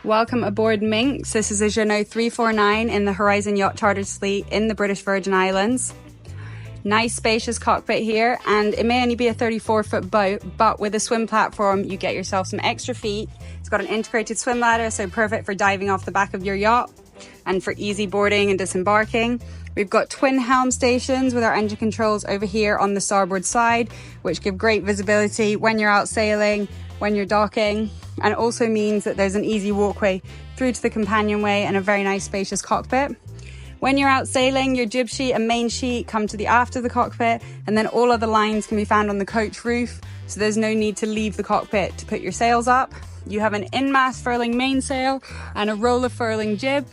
Welcome aboard Minx. This is a Jeanneau 349 in the Horizon Yacht Chartered fleet in the British Virgin Islands. Nice spacious cockpit here, and it may only be a 34-foot boat, but with a swim platform you get yourself some extra feet. It's got an integrated swim ladder, so perfect for diving off the back of your yacht and for easy boarding and disembarking. We've got twin helm stations with our engine controls over here on the starboard side, which give great visibility when you're out sailing, when you're docking, and it also means that there's an easy walkway through to the companionway and a very nice spacious cockpit. When you're out sailing, your jib sheet and main sheet come to the aft of the cockpit, and then all other lines can be found on the coach roof, so there's no need to leave the cockpit to put your sails up. You have an in-mast furling mainsail and a roller furling jib.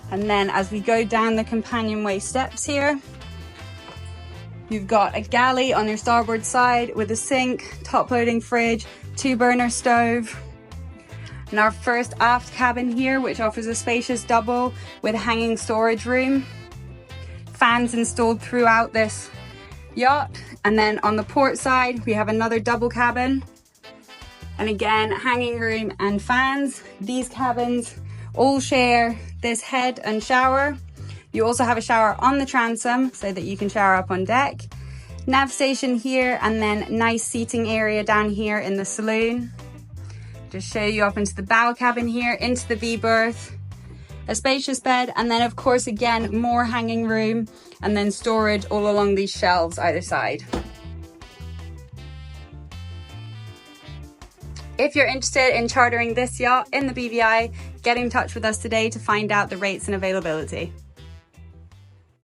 And then as we go down the companionway steps here, you've got a galley on your starboard side with a sink, top loading fridge, 2-burner stove. And our first aft cabin here, which offers a spacious double with a hanging storage room. Fans installed throughout this yacht. And then on the port side, we have another double cabin. And again, hanging room and fans. These cabins all share this head and shower. You also have a shower on the transom so that you can shower up on deck. Nav station here, and then nice seating area down here in the saloon. Just show you up into the bow cabin here, into the V berth, a spacious bed, and then of course again more hanging room and then storage all along these shelves either side. If you're interested in chartering this yacht in the BVI, get in touch with us today to find out the rates and availability.